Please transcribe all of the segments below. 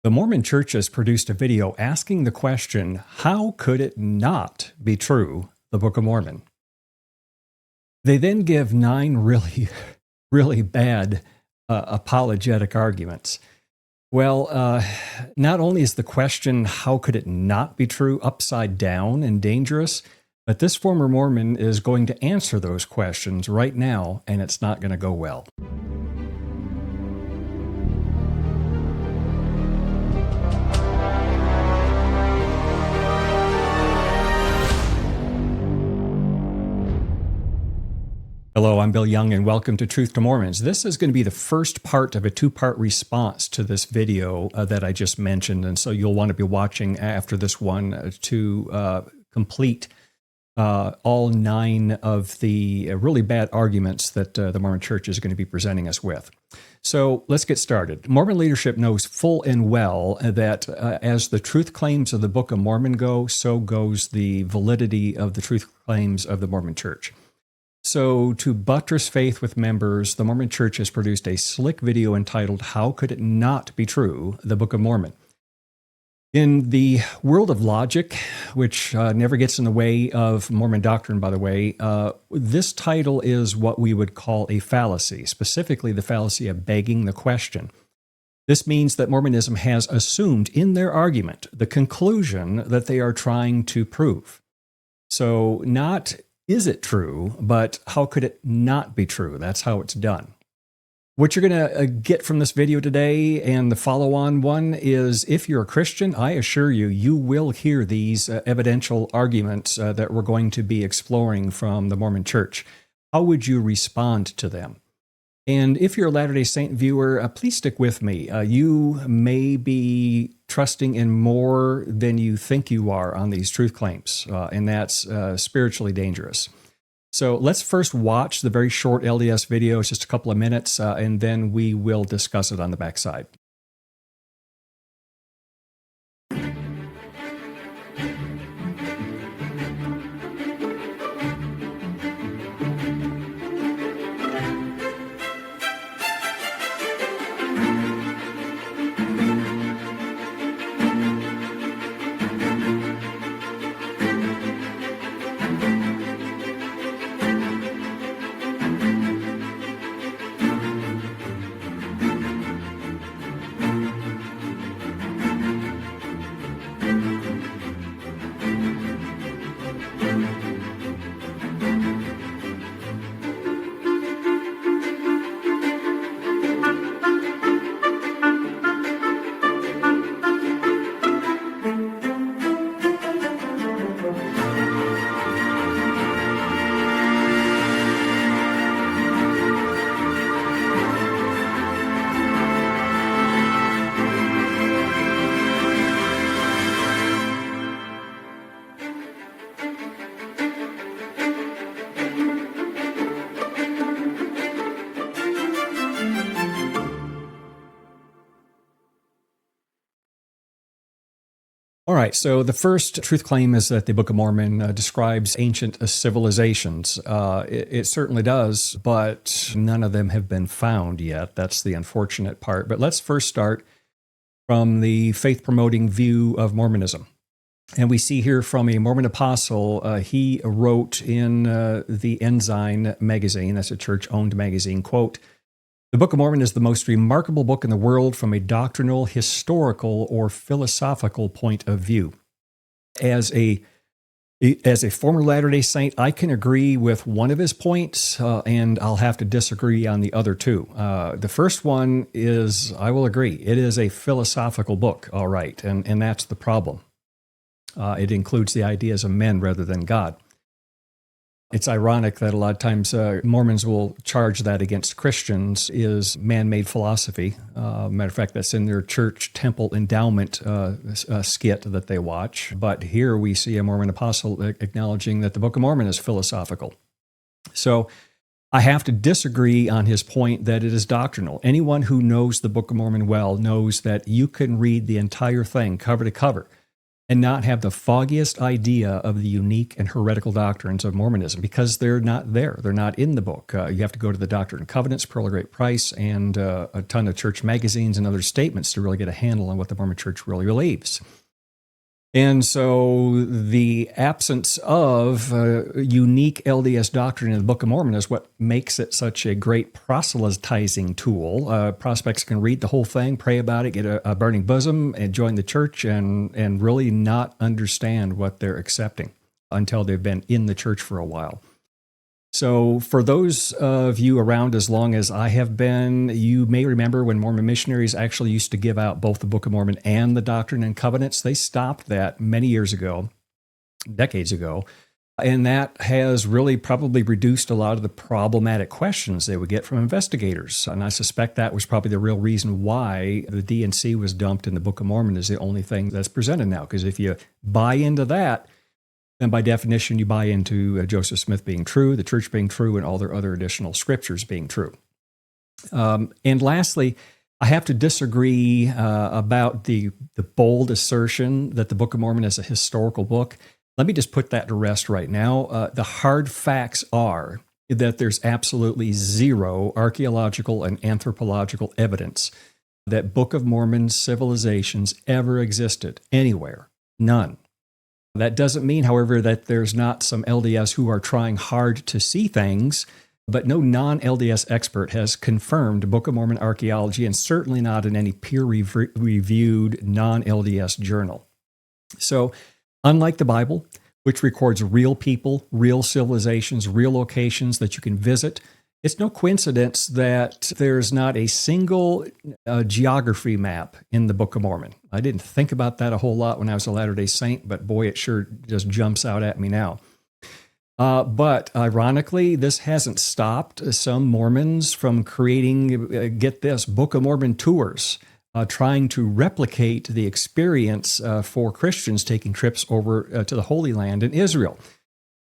The Mormon Church has produced a video asking the question, how could it not be true, the Book of Mormon? They then give 9 really bad apologetic arguments. Well, not only is the question, how could it not be true, upside down and dangerous, but this former Mormon is going to answer those questions right now, and it's not going to go well. Hello, I'm Bill Young, and welcome to Truth to Mormons. This is going to be the first part of a 2-part response to this video that I just mentioned, and so you'll want to be watching after this one to complete all 9 of the really bad arguments that the Mormon Church is going to be presenting us with. So let's get started. Mormon leadership knows full and well that as the truth claims of the Book of Mormon go, so goes the validity of the truth claims of the Mormon Church. So to buttress faith with members, the Mormon Church has produced a slick video entitled, How Could It Not Be True, the Book of Mormon? In the world of logic, which never gets in the way of Mormon doctrine, by the way, this title is what we would call a fallacy, specifically the fallacy of begging the question. This means that Mormonism has assumed in their argument the conclusion that they are trying to prove. So not is it true, but how could it not be true? That's how it's done. What you're going to get from this video today and the follow-on one is, if you're a Christian, I assure you, you will hear these evidential arguments that we're going to be exploring from the Mormon Church. How would you respond to them? And if you're a Latter-day Saint viewer, please stick with me. You may be trusting in more than you think you are on these truth claims, and that's spiritually dangerous. So let's first watch the very short LDS video, it's just a couple of minutes, and then we will discuss it on the backside. All right, so the first truth claim is that the Book of Mormon describes ancient civilizations. It certainly does, but none of them have been found yet. That's the unfortunate part. But let's first start from the faith-promoting view of Mormonism. And we see here from a Mormon apostle, he wrote in the Ensign magazine, that's a church-owned magazine, quote, "The Book of Mormon is the most remarkable book in the world from a doctrinal, historical, or philosophical point of view. As a former Latter-day Saint, I can agree with one of his points, and I'll have to disagree on the other 2. The first one is, I will agree, it is a philosophical book, all right, and that's the problem. It includes the ideas of men rather than God. It's ironic that a lot of times Mormons will charge that against Christians is man-made philosophy. Matter of fact, that's in their church temple endowment skit that they watch. But here we see a Mormon apostle acknowledging that the Book of Mormon is philosophical. So I have to disagree on his point that it is doctrinal. Anyone who knows the Book of Mormon well knows that you can read the entire thing cover to cover and not have the foggiest idea of the unique and heretical doctrines of Mormonism because they're not there. They're not in the book. You have to go to the Doctrine and Covenants, Pearl of Great Price, and a ton of church magazines and other statements to really get a handle on what the Mormon Church really believes. And so the absence of unique LDS doctrine in the Book of Mormon is what makes it such a great proselytizing tool. Prospects can read the whole thing, pray about it, get a burning bosom, and join the church and really not understand what they're accepting until they've been in the church for a while. So for those of you around as long as I have been, you may remember when Mormon missionaries actually used to give out both the Book of Mormon and the Doctrine and Covenants. They stopped that many years ago, decades ago, and that has really probably reduced a lot of the problematic questions they would get from investigators. And I suspect that was probably the real reason why the D&C was dumped in the Book of Mormon is the only thing that's presented now. Because if you buy into that, then by definition, you buy into Joseph Smith being true, the church being true, and all their other additional scriptures being true. And lastly, I have to disagree about the bold assertion that the Book of Mormon is a historical book. Let me just put that to rest right now. The hard facts are that there's absolutely zero archaeological and anthropological evidence that Book of Mormon civilizations ever existed anywhere. None. That doesn't mean, however, that there's not some LDS who are trying hard to see things, but no non-LDS expert has confirmed Book of Mormon archaeology, and certainly not in any peer-reviewed non-LDS journal. So, unlike the Bible, which records real people, real civilizations, real locations that you can visit, it's no coincidence that there's not a single geography map in the Book of Mormon. I didn't think about that a whole lot when I was a Latter-day Saint, but boy, it sure just jumps out at me now. But ironically, this hasn't stopped some Mormons from creating, get this, Book of Mormon tours, trying to replicate the experience for Christians taking trips over to the Holy Land in Israel.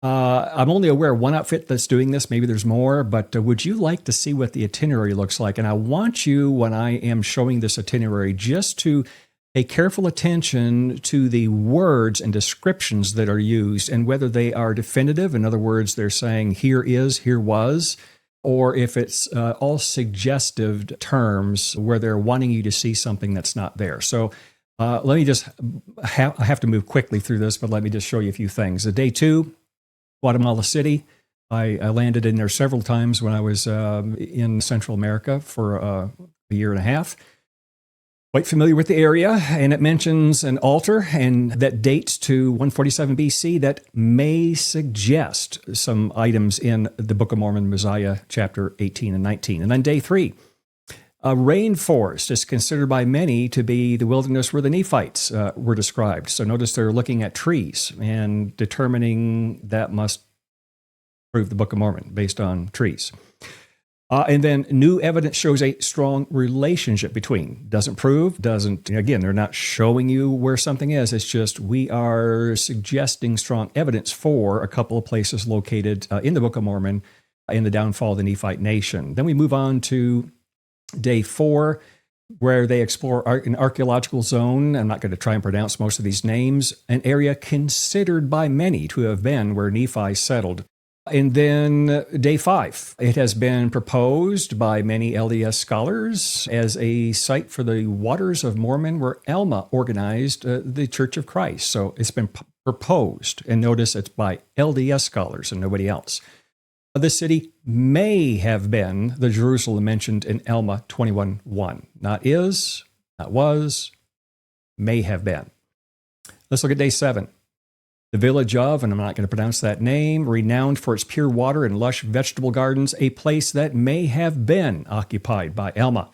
I'm only aware of one outfit that's doing this. Maybe there's more, but would you like to see what the itinerary looks like? And I want you, when I am showing this itinerary, just to pay careful attention to the words and descriptions that are used and whether they are definitive. In other words, they're saying here is, here was, or if it's all suggestive terms where they're wanting you to see something that's not there. So let me just, I have to move quickly through this, but let me just show you a few things. Day 2, Guatemala City. I landed in there several times when I was in Central America for a year and a half. Quite familiar with the area, and it mentions an altar and that dates to 147 BC that may suggest some items in the Book of Mormon, Mosiah chapter 18 and 19. And then day 3, a rainforest is considered by many to be the wilderness where the Nephites were described. So notice they're looking at trees and determining that must prove the Book of Mormon based on trees. And then new evidence shows a strong relationship between. Doesn't prove, doesn't, again, they're not showing you where something is. It's just we are suggesting strong evidence for a couple of places located in the Book of Mormon in the downfall of the Nephite nation. Then we move on to day 4, where they explore an archaeological zone. I'm not going to try and pronounce most of these names. An area considered by many to have been where Nephi settled. And then day 5, it has been proposed by many LDS scholars as a site for the Waters of Mormon where Alma organized the Church of Christ. So it's been proposed. And notice it's by LDS scholars and nobody else. The city may have been the Jerusalem mentioned in Alma 21:1. Not is, not was, may have been. Let's look at day 7. The village of, and I'm not going to pronounce that name, renowned for its pure water and lush vegetable gardens, a place that may have been occupied by Alma,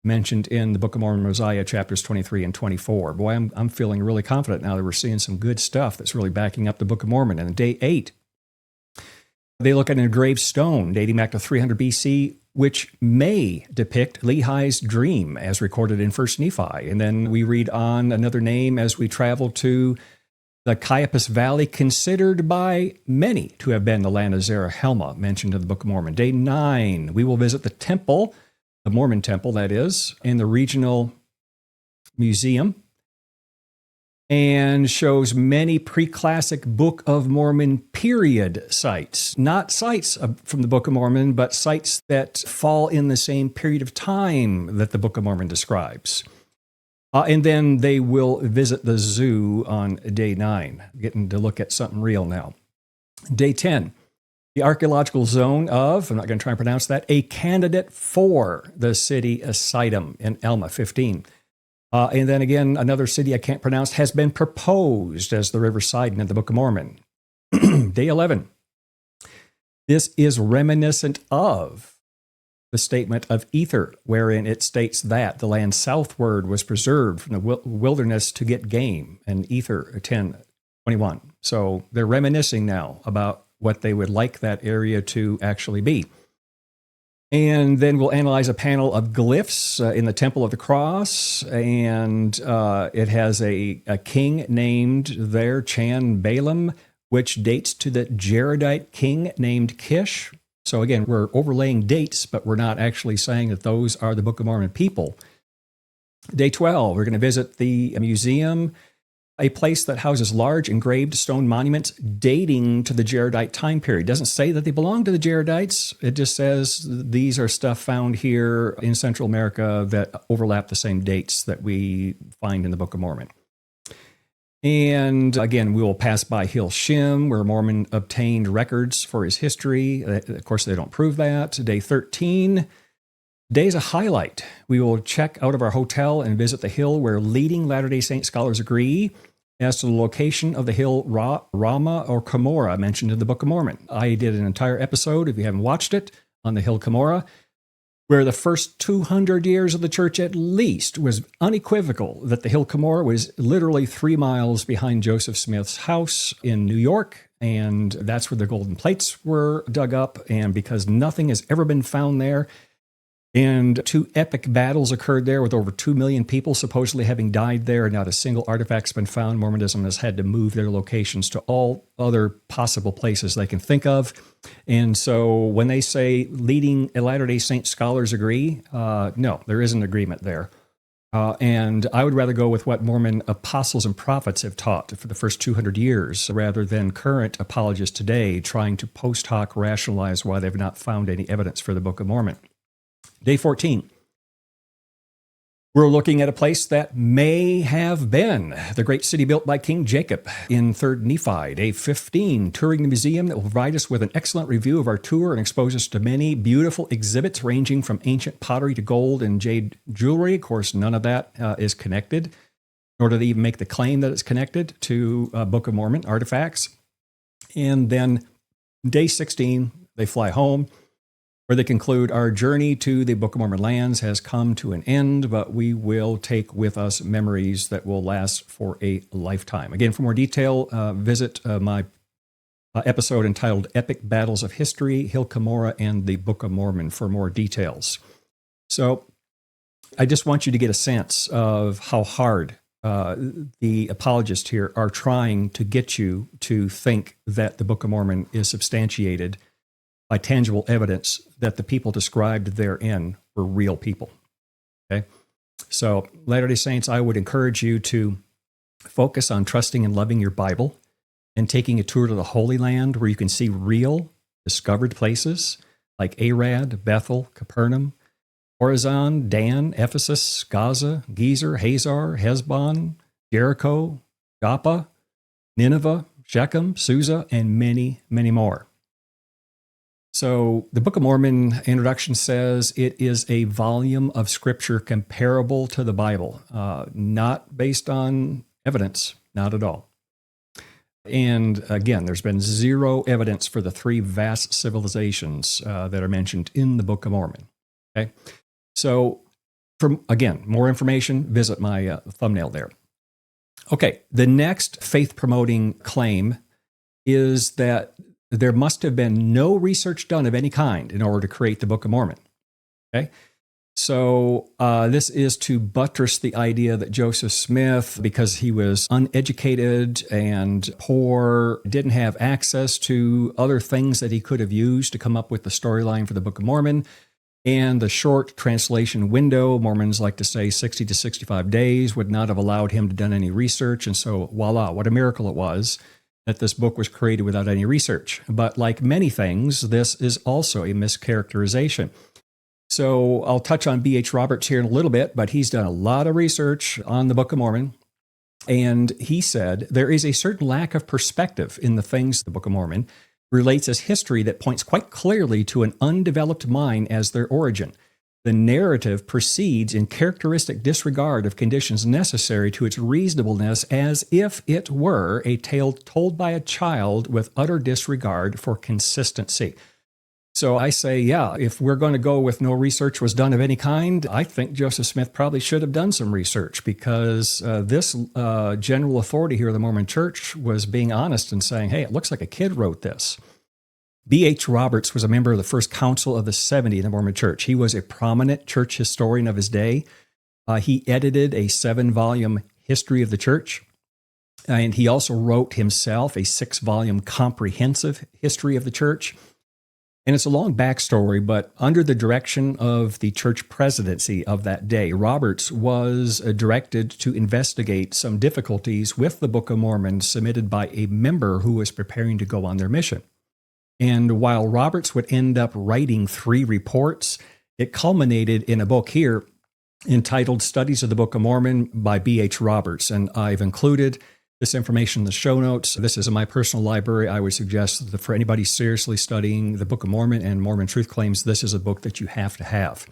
mentioned in the Book of Mormon, Mosiah, chapters 23 and 24. Boy, I'm feeling really confident now that we're seeing some good stuff that's really backing up the Book of Mormon. And day 8, they look at an engraved stone dating back to 300 BC, which may depict Lehi's dream as recorded in 1 Nephi. And then we read on another name as we travel to the Caiaphas Valley, considered by many to have been the land of Zarahemla, mentioned in the Book of Mormon. Day 9, we will visit the temple, the Mormon temple, that is, and the regional museum. and shows many pre-classic Book of Mormon period sites. Not sites from the Book of Mormon, but sites that fall in the same period of time that the Book of Mormon describes. And then they will visit the zoo on day 9, getting to look at something real now. Day 10, the archaeological zone of, I'm not going to try and pronounce that, a candidate for the city of Sidon in Alma 15. And then again, another city I can't pronounce has been proposed as the River Sidon in the Book of Mormon. Day 11. This is reminiscent of the statement of Ether, wherein it states that the land southward was preserved from the wilderness to get game, and Ether 10:21. So they're reminiscing now about what they would like that area to actually be. And then we'll analyze a panel of glyphs in the Temple of the Cross, and it has a king named there, Chan Balaam, which dates to the Jaredite king named Kish. So again, we're overlaying dates, but we're not actually saying that those are the Book of Mormon people. Day 12, we're going to visit the museum, a place that houses large engraved stone monuments dating to the Jaredite time period. It doesn't say that they belong to the Jaredites. It just says these are stuff found here in Central America that overlap the same dates that we find in the Book of Mormon. And again, we will pass by Hill Shim, where Mormon obtained records for his history. Of course, they don't prove that. Day 13, day is a highlight. We will check out of our hotel and visit the hill where leading Latter-day Saint scholars agree as to the location of the hill Rama or Cumorah mentioned in the Book of Mormon. I did an entire episode, if you haven't watched it, on the hill Cumorah, where the first 200 years of the church at least was unequivocal that the hill Cumorah was literally 3 miles behind Joseph Smith's house in New York, and that's where the golden plates were dug up. And because nothing has ever been found there, and 2 epic battles occurred there with over 2 million people supposedly having died there, and not a single artifact's been found, Mormonism has had to move their locations to all other possible places they can think of. And so when they say leading Latter-day Saint scholars agree, no, there is an agreement there. And I would rather go with what Mormon apostles and prophets have taught for the first 200 years, rather than current apologists today trying to post hoc rationalize why they've not found any evidence for the Book of Mormon. Day 14. We're looking at a place that may have been the great city built by King Jacob in 3rd Nephi. Day 15, touring the museum that will provide us with an excellent review of our tour and expose us to many beautiful exhibits ranging from ancient pottery to gold and jade jewelry. Of course, none of that is connected, nor do they even make the claim that it's connected to Book of Mormon artifacts. And then day 16, they fly home, where they conclude, our journey to the Book of Mormon lands has come to an end, but we will take with us memories that will last for a lifetime. Again, for more detail, visit my episode entitled Epic Battles of History, Hill Cumorah, and the Book of Mormon for more details. So I just want you to get a sense of how hard the apologists here are trying to get you to think that the Book of Mormon is substantiated by tangible evidence that the people described therein were real people. Okay? So, Latter-day Saints, I would encourage you to focus on trusting and loving your Bible and taking a tour to the Holy Land where you can see real, discovered places like Arad, Bethel, Capernaum, Horizon, Dan, Ephesus, Gaza, Gezer, Hazar, Hezbon, Jericho, Joppa, Nineveh, Shechem, Susa, and many, many more. So the Book of Mormon introduction says it is a volume of scripture comparable to the Bible, not based on evidence, not at all. And again, there's been zero evidence for the 3 vast civilizations that are mentioned in the Book of Mormon. Okay, so again, more information, visit my thumbnail there. Okay, the next faith-promoting claim is that there must have been no research done of any kind in order to create the Book of Mormon. Okay, so this is to buttress the idea that Joseph Smith, because he was uneducated and poor, didn't have access to other things that he could have used to come up with the storyline for the Book of Mormon, And the short translation window, Mormons like to say 60 to 65 days, would not have allowed him to done any research. And so, voila, what a miracle it was that this book was created without any research. But like many things, this is also a mischaracterization. So I'll touch on B.H. Roberts here in a little bit, but he's done a lot of research on the Book of Mormon. And he said there is a certain lack of perspective in the things the Book of Mormon relates as history that points quite clearly to an undeveloped mind as their origin. The narrative proceeds in characteristic disregard of conditions necessary to its reasonableness, as if it were a tale told by a child with utter disregard for consistency. So I say, yeah, if we're going to go with no research was done of any kind, I think Joseph Smith probably should have done some research, because this general authority here of the Mormon Church was being honest and saying, hey, it looks like a kid wrote this. B.H. Roberts was a member of the First Council of the 70 in the Mormon Church. He was a prominent church historian of his day. He edited a 7-volume history of the church. And he also wrote himself a 6-volume comprehensive history of the church. And it's a long backstory, but under the direction of the church presidency of that day, Roberts was directed to investigate some difficulties with the Book of Mormon submitted by a member who was preparing to go on their mission. And while Roberts would end up writing 3 reports, it culminated in a book here entitled Studies of the Book of Mormon by B.H. Roberts. And I've included this information in the show notes. This is in my personal library. I would suggest that for anybody seriously studying the Book of Mormon and Mormon truth claims, this is a book that you have to have.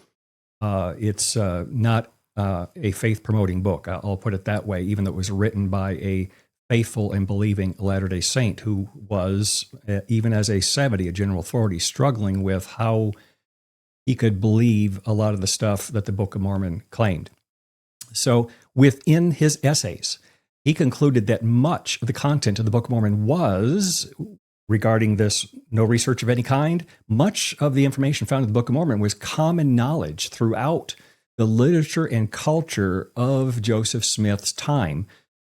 It's not a faith-promoting book. I'll put it that way, even though it was written by a faithful and believing Latter-day Saint who was, even as a 70, a general authority, struggling with how he could believe a lot of the stuff that the Book of Mormon claimed. So within his essays, he concluded that much of the content of the Book of Mormon was, regarding this no research of any kind, much of the information found in the Book of Mormon was common knowledge throughout the literature and culture of Joseph Smith's time.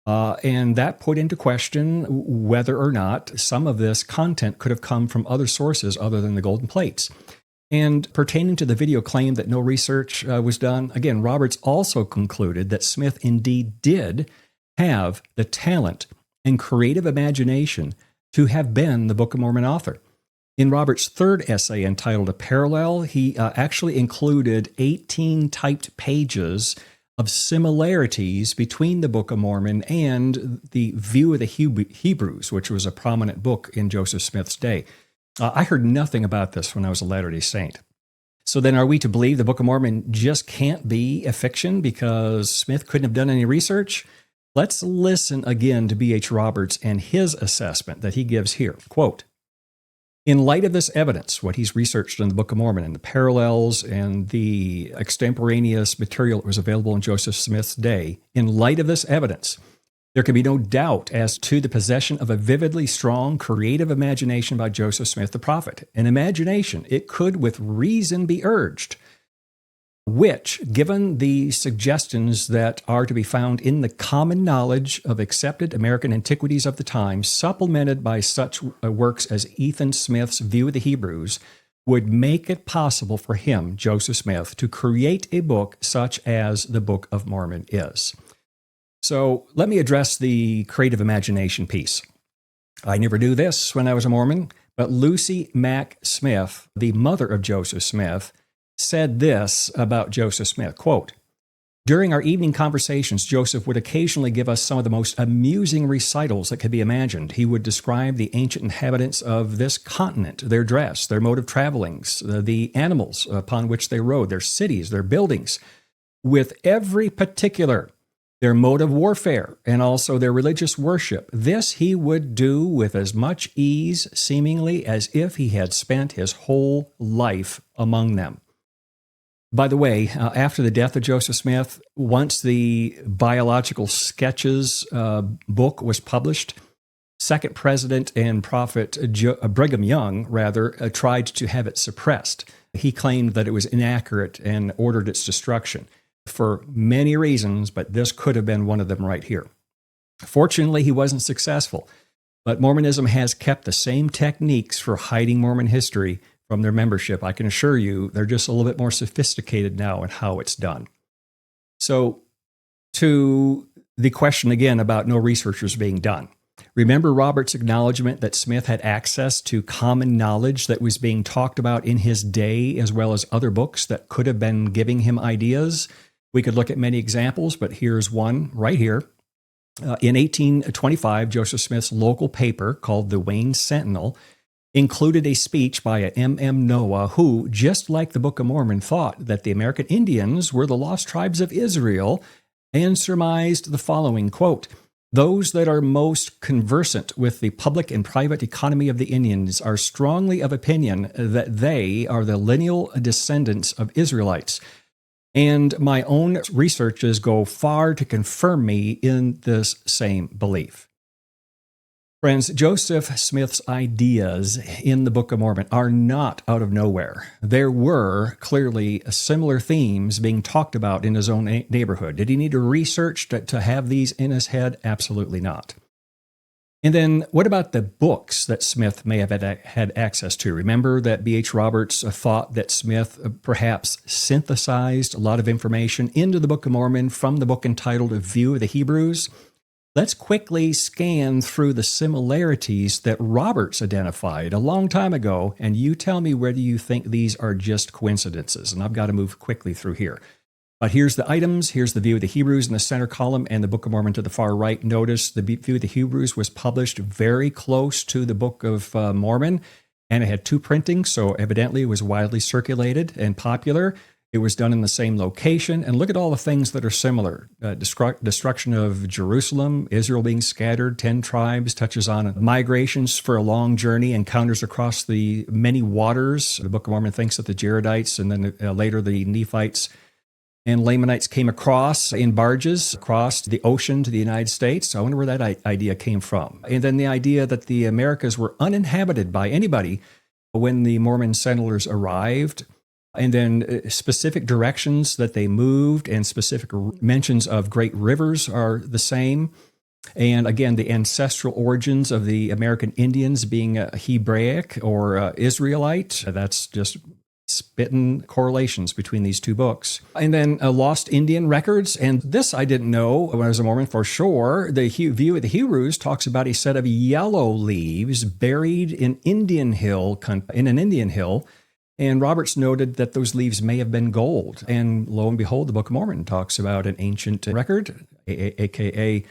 And that put into question whether or not some of this content could have come from other sources other than the golden plates. And pertaining to the video claim that no research was done, again, Roberts also concluded that Smith indeed did have the talent and creative imagination to have been the Book of Mormon author. In Roberts' 3rd essay entitled A Parallel, he actually included 18 typed pages of similarities between the Book of Mormon and the View of the Hebrews, which was a prominent book in Joseph Smith's day. I heard nothing about this when I was a Latter-day Saint. So then are we to believe the Book of Mormon just can't be a fiction because Smith couldn't have done any research? Let's listen again to B.H. Roberts and his assessment that he gives here. Quote, in light of this evidence, what he's researched in the Book of Mormon and the parallels and the extemporaneous material that was available in Joseph Smith's day, in light of this evidence, there can be no doubt as to the possession of a vividly strong creative imagination by Joseph Smith the prophet. An imagination, it could with reason be urged, which, given the suggestions that are to be found in the common knowledge of accepted American antiquities of the time, supplemented by such works as Ethan Smith's View of the Hebrews, would make it possible for him, Joseph Smith, to create a book such as the Book of Mormon is. So let me address the creative imagination piece. I never knew this when I was a Mormon, but Lucy Mack Smith, the mother of Joseph Smith, said this about Joseph Smith, quote, during our evening conversations, Joseph would occasionally give us some of the most amusing recitals that could be imagined. He would describe the ancient inhabitants of this continent, their dress, their mode of travelings, the animals upon which they rode, their cities, their buildings, with every particular, their mode of warfare, and also their religious worship. This he would do with as much ease, seemingly, as if he had spent his whole life among them. By the way, after the death of Joseph Smith, once the Biological Sketches book was published, second president and prophet Brigham Young, tried to have it suppressed. He claimed that it was inaccurate and ordered its destruction for many reasons, but this could have been one of them right here. Fortunately, he wasn't successful, but Mormonism has kept the same techniques for hiding Mormon history from their membership. I can assure you they're just a little bit more sophisticated now in how it's done. So to the question again about no researchers being done. Remember Robert's acknowledgement that Smith had access to common knowledge that was being talked about in his day, as well as other books that could have been giving him ideas. We could look at many examples, but here's one right here. In 1825, Joseph Smith's local paper called the Wayne Sentinel included a speech by a M.M. Noah who, just like the Book of Mormon, thought that the American Indians were the lost tribes of Israel and surmised the following, quote, "Those that are most conversant with the public and private economy of the Indians are strongly of opinion that they are the lineal descendants of Israelites. And my own researches go far to confirm me in this same belief." Friends, Joseph Smith's ideas in the Book of Mormon are not out of nowhere. There were clearly similar themes being talked about in his own neighborhood. Did he need to research to have these in his head? Absolutely not. And then what about the books that Smith may have had access to? Remember that B.H. Roberts thought that Smith perhaps synthesized a lot of information into the Book of Mormon from the book entitled A View of the Hebrews? Let's quickly scan through the similarities that Roberts identified a long time ago, and you tell me whether you think these are just coincidences. And I've got to move quickly through here. But here's the items. Here's the View of the Hebrews in the center column and the Book of Mormon to the far right. Notice the View of the Hebrews was published very close to the Book of Mormon, and it had two printings, so evidently it was widely circulated and popular. It was done in the same location, and look at all the things that are similar. Destruction of Jerusalem, Israel being scattered, 10 tribes, touches on migrations for a long journey, encounters across the many waters. The Book of Mormon thinks that the Jaredites and then later the Nephites and Lamanites came across in barges across the ocean to the United States. I wonder where that idea came from. And then the idea that the Americas were uninhabited by anybody when the Mormon settlers arrived. And then specific directions that they moved and specific mentions of great rivers are the same. And again, the ancestral origins of the American Indians being Hebraic or Israelite, that's just spitting correlations between these two books. And then lost Indian records. And this I didn't know when I was a Mormon for sure. The View of the Hebrews talks about a set of yellow leaves buried in an Indian hill. And Roberts noted that those leaves may have been gold. And lo and behold, the Book of Mormon talks about an ancient record, a.k.a.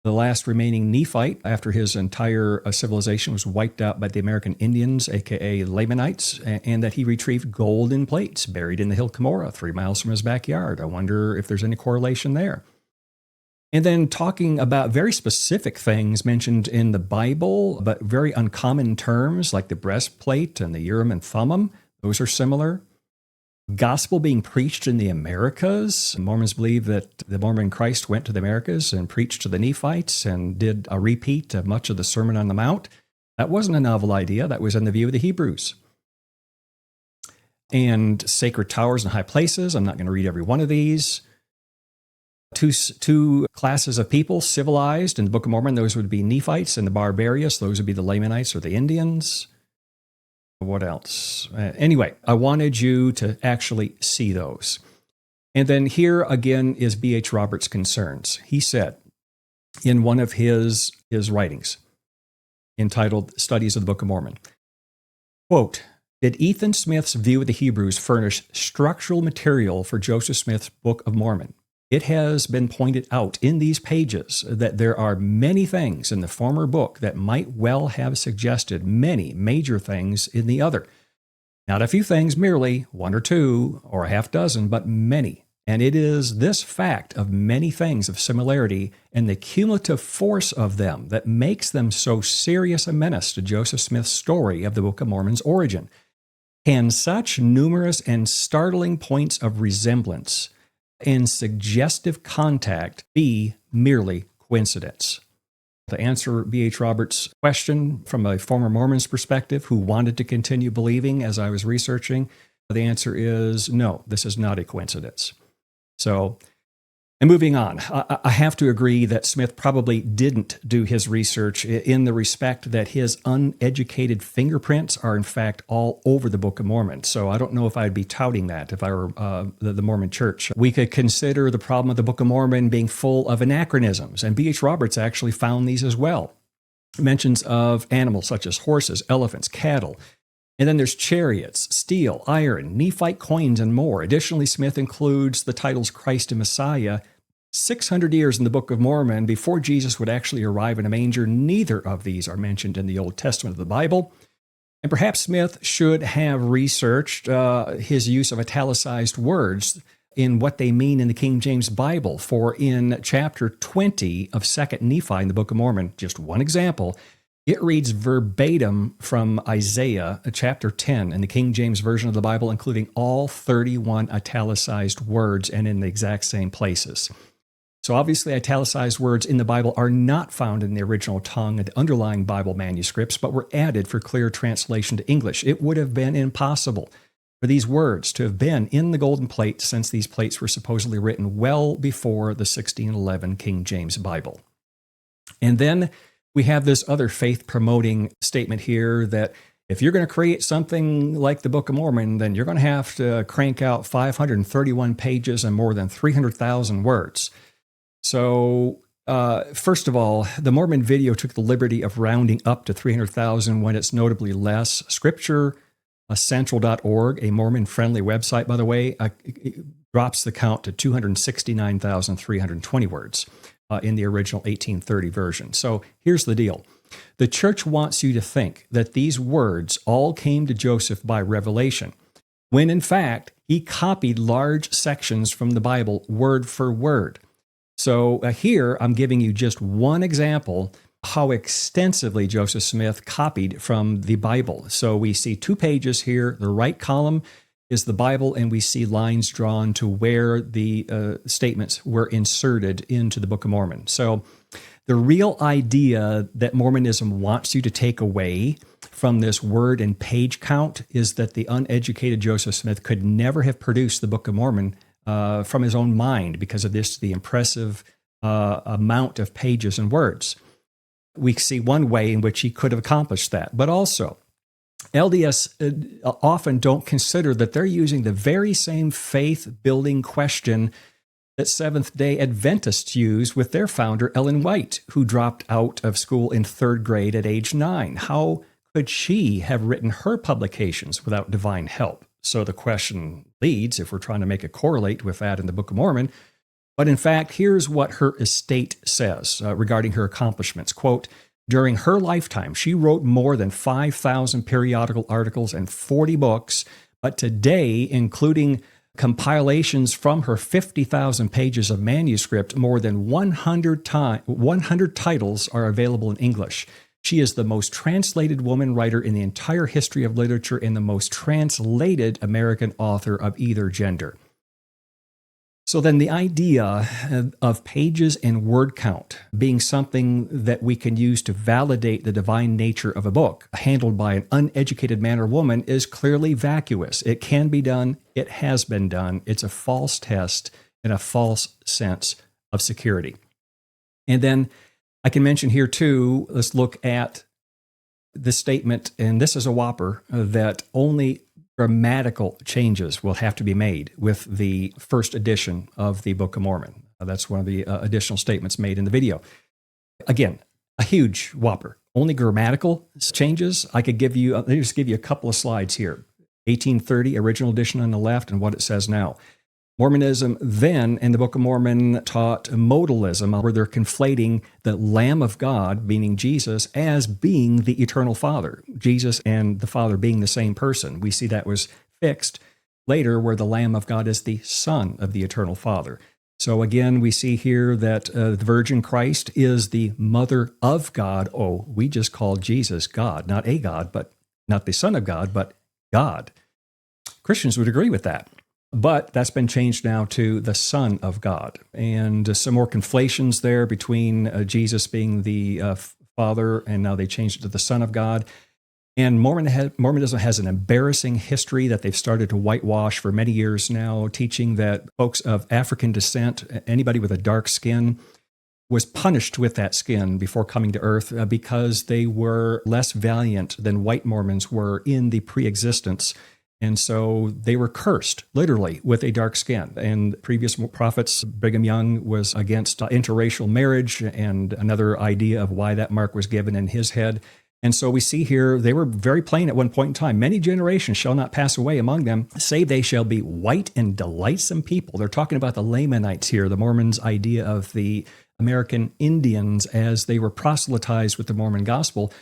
the last remaining Nephite after his entire civilization was wiped out by the American Indians, a.k.a. Lamanites, and that he retrieved gold in plates buried in the hill Cumorah, 3 miles from his backyard. I wonder if there's any correlation there. And then talking about very specific things mentioned in the Bible, but very uncommon terms like the breastplate and the Urim and Thummim. Those are similar. Gospel being preached in the Americas. Mormons believe that the Mormon Christ went to the Americas and preached to the Nephites and did a repeat of much of the Sermon on the Mount. That wasn't a novel idea. That was in the View of the Hebrews. And sacred towers and high places. I'm not going to read every one of these. Two classes of people civilized in the Book of Mormon. Those would be Nephites and the Barbarians. Those would be the Lamanites or the Indians. What else? Anyway, I wanted you to actually see those. And then here again is B.H. Roberts' concerns. He said in one of his writings entitled Studies of the Book of Mormon, quote, "Did Ethan Smith's View of the Hebrews furnish structural material for Joseph Smith's Book of Mormon? It has been pointed out in these pages that there are many things in the former book that might well have suggested many major things in the other. Not a few things merely, 1 or 2 or a half dozen, but many. And it is this fact of many things of similarity and the cumulative force of them that makes them so serious a menace to Joseph Smith's story of the Book of Mormon's origin. Can such numerous and startling points of resemblance and suggestive contact be merely coincidence?" To answer B.H. Roberts' question from a former Mormon's perspective who wanted to continue believing as I was researching, the answer is no, this is not a coincidence. So And moving on, I have to agree that Smith probably didn't do his research in the respect that his uneducated fingerprints are in fact all over the Book of Mormon. So I don't know if I'd be touting that if I were the Mormon Church. We could consider the problem of the Book of Mormon being full of anachronisms, and B.H. Roberts actually found these as well. Mentions of animals such as horses, elephants, cattle. And then there's chariots, steel, iron, Nephite coins, and more. Additionally, Smith includes the titles Christ and Messiah 600 years in the Book of Mormon before Jesus would actually arrive in a manger. Neither of these are mentioned in the Old Testament of the Bible. And perhaps Smith should have researched his use of italicized words in what they mean in the King James Bible. For in chapter 20 of 2nd Nephi in the Book of Mormon, just one example, it reads verbatim from Isaiah chapter 10 in the King James Version of the Bible, including all 31 italicized words and in the exact same places. So obviously, italicized words in the Bible are not found in the original tongue and underlying Bible manuscripts, but were added for clear translation to English. It would have been impossible for these words to have been in the golden plate, since these plates were supposedly written well before the 1611 King James Bible. And then we have this other faith-promoting statement here that if you're going to create something like the Book of Mormon, then you're going to have to crank out 531 pages and more than 300,000 words. So, first of all, the Mormon video took the liberty of rounding up to 300,000 when it's notably less. ScriptureCentral.org, a Mormon-friendly website, by the way, drops the count to 269,320 words in the original 1830 version. So here's the deal. The church wants you to think that these words all came to Joseph by revelation, when in fact he copied large sections from the Bible word for word. So here I'm giving you just one example how extensively Joseph Smith copied from the Bible. So we see 2 pages here. The right column is the Bible, and we see lines drawn to where the statements were inserted into the Book of Mormon. So the real idea that Mormonism wants you to take away from this word and page count is that the uneducated Joseph Smith could never have produced the Book of Mormon from his own mind because of the impressive amount of pages and words. We see one way in which he could have accomplished that, but also LDS often don't consider that they're using the very same faith-building question that Seventh-day Adventists use with their founder, Ellen White, who dropped out of school in 3rd grade at age 9. How could she have written her publications without divine help? So the question leads, if we're trying to make it correlate with that in the Book of Mormon, but in fact, here's what her estate says regarding her accomplishments. Quote, during her lifetime, she wrote more than 5,000 periodical articles and 40 books, but today, including compilations from her 50,000 pages of manuscript, more than 100 titles are available in English. She is the most translated woman writer in the entire history of literature and the most translated American author of either gender. So then the idea of pages and word count being something that we can use to validate the divine nature of a book handled by an uneducated man or woman is clearly vacuous. It can be done. It has been done. It's a false test and a false sense of security. And then I can mention here too, let's look at the statement, and this is a whopper, that only grammatical changes will have to be made with the first edition of the Book of Mormon. That's one of the additional statements made in the video. Again, a huge whopper. Only grammatical changes. I could give you, let me just give you a couple of slides here. 1830, original edition on the left, and what it says now. Mormonism then in the Book of Mormon taught modalism, where they're conflating the Lamb of God, meaning Jesus, as being the eternal Father. Jesus and the Father being the same person. We see that was fixed later, where the Lamb of God is the Son of the eternal Father. So again, we see here that the Virgin Christ is the Mother of God. Oh, we just called Jesus God, not a God, but not the Son of God, but God. Christians would agree with that. But that's been changed now to the Son of God. And some more conflations there between Jesus being the Father, and now they changed it to the Son of God. And Mormonism has an embarrassing history that they've started to whitewash for many years now, teaching that folks of African descent, anybody with a dark skin, was punished with that skin before coming to earth because they were less valiant than white Mormons were in the pre-existence. And so they were cursed, literally, with a dark skin. And previous prophets, Brigham Young was against interracial marriage, and another idea of why that mark was given in his head. And so we see here, they were very plain at one point in time. Many generations shall not pass away among them, save they shall be white and delightsome people. They're talking about the Lamanites here, the Mormons' idea of the American Indians as they were proselytized with the Mormon gospel.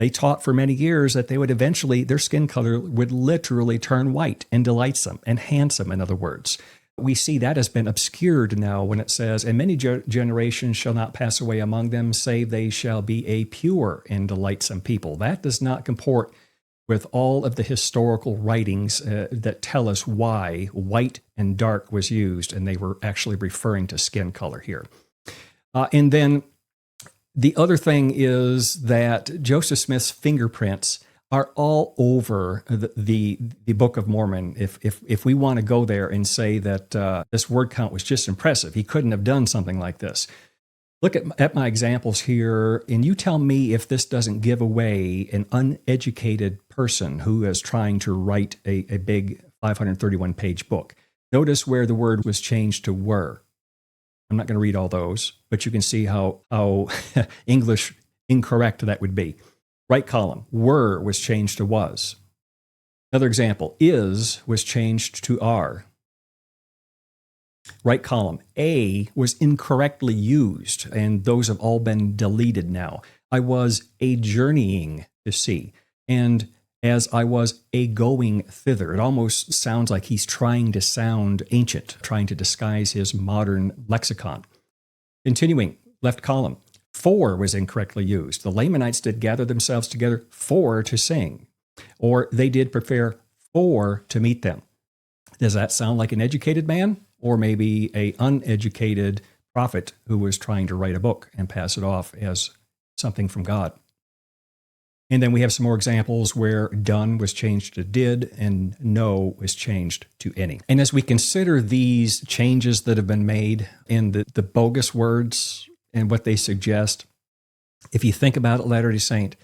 They taught for many years that they would eventually, their skin color would literally turn white and delightsome and handsome, in other words. We see that has been obscured now when it says, and many generations shall not pass away among them, save they shall be a pure and delightsome people. That does not comport with all of the historical writings that tell us why white and dark was used, and they were actually referring to skin color here. And then the other thing is that Joseph Smith's fingerprints are all over the Book of Mormon. If we want to go there and say that this word count was just impressive, he couldn't have done something like this. Look at my examples here, and you tell me if this doesn't give away an uneducated person who is trying to write a big 531-page book. Notice where the word was changed to were. I'm not going to read all those, but you can see how English incorrect that would be. Right column, were was changed to was. Another example, is was changed to are. Right column, a was incorrectly used, and those have all been deleted now. I was a journeying to see, and as I was a going thither. It almost sounds like he's trying to sound ancient, trying to disguise his modern lexicon. Continuing, left column, for was incorrectly used. The Lamanites did gather themselves together for to sing, or they did prepare for to meet them. Does that sound like an educated man, or maybe an uneducated prophet who was trying to write a book and pass it off as something from God? And then we have some more examples where done was changed to did and no was changed to any. And as we consider these changes that have been made in the bogus words and what they suggest, if you think about it, Latter-day Saint,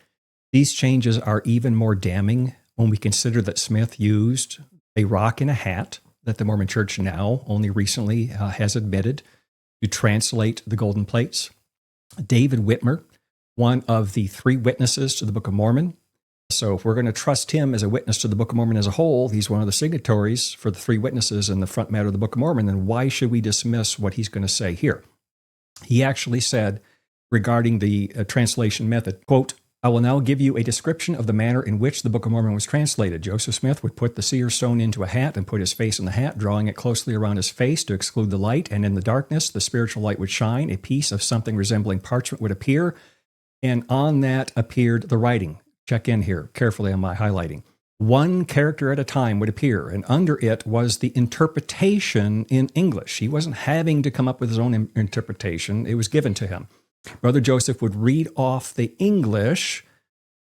these changes are even more damning when we consider that Smith used a rock and a hat that the Mormon Church now only recently has admitted to translate the golden plates. David Whitmer, one of the three witnesses to the Book of Mormon. So if we're going to trust him as a witness to the Book of Mormon as a whole, he's one of the signatories for the three witnesses in the front matter of the Book of Mormon, then why should we dismiss what he's going to say here? He actually said regarding the translation method, quote, I will now give you a description of the manner in which the Book of Mormon was translated. Joseph Smith would put the seer stone into a hat and put his face in the hat, drawing it closely around his face to exclude the light, and in the darkness the spiritual light would shine, a piece of something resembling parchment would appear, and on that appeared the writing. Check in here carefully on my highlighting. One character at a time would appear, and under it was the interpretation in English. He wasn't having to come up with his own interpretation. It was given to him. Brother Joseph would read off the English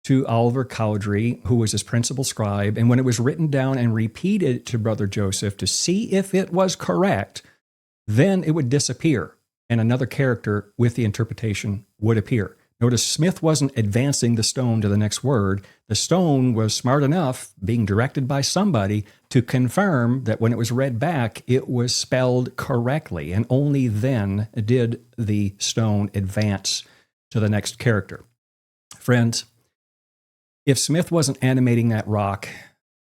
to Oliver Cowdery, who was his principal scribe, and when it was written down and repeated to Brother Joseph to see if it was correct, then it would disappear, and another character with the interpretation would appear. Notice Smith wasn't advancing the stone to the next word. The stone was smart enough, being directed by somebody, to confirm that when it was read back, it was spelled correctly, and only then did the stone advance to the next character. Friends, if Smith wasn't animating that rock,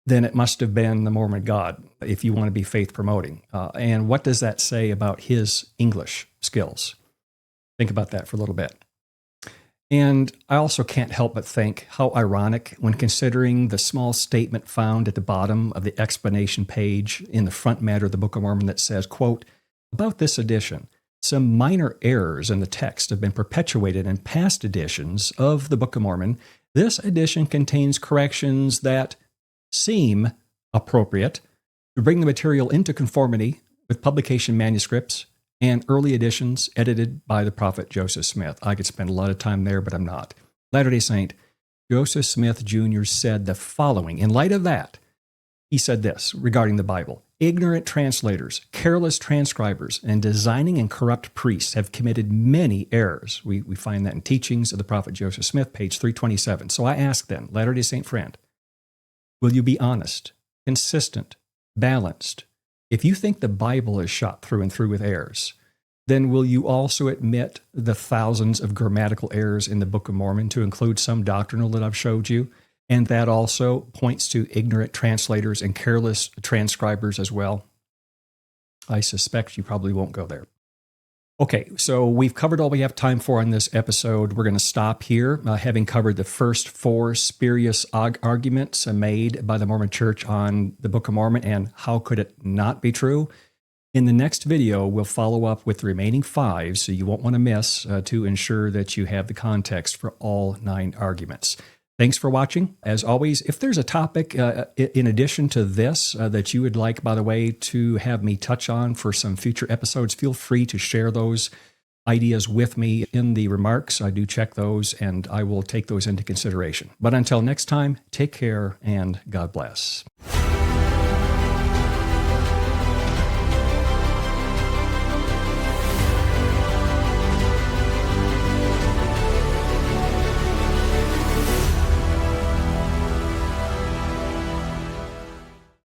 then it must have been the Mormon God, if you want to be faith-promoting. And what does that say about his English skills? Think about that for a little bit. And I also can't help but think how ironic when considering the small statement found at the bottom of the explanation page in the front matter of the Book of Mormon that says, quote, about this edition, some minor errors in the text have been perpetuated in past editions of the Book of Mormon. This edition contains corrections that seem appropriate to bring the material into conformity with publication manuscripts and early editions edited by the prophet Joseph Smith. I could spend a lot of time there, but I'm not. Latter-day Saint, Joseph Smith Jr. said the following. In light of that, he said this regarding the Bible: ignorant translators, careless transcribers, and designing and corrupt priests have committed many errors. We find that in Teachings of the Prophet Joseph Smith, page 327. So I ask then, Latter-day Saint friend, will you be honest, consistent, balanced? If you think the Bible is shot through and through with errors, then will you also admit the thousands of grammatical errors in the Book of Mormon, to include some doctrinal that I've showed you? And that also points to ignorant translators and careless transcribers as well. I suspect you probably won't go there. Okay, so we've covered all we have time for in this episode. We're going to stop here, having covered the first 4 spurious arguments made by the Mormon Church on the Book of Mormon and how could it not be true. In the next video, we'll follow up with the remaining 5, so you won't want to miss, to ensure that you have the context for all 9 arguments. Thanks for watching. As always, if there's a topic in addition to this that you would like, by the way, to have me touch on for some future episodes, feel free to share those ideas with me in the remarks. I do check those, and I will take those into consideration. But until next time, take care and God bless.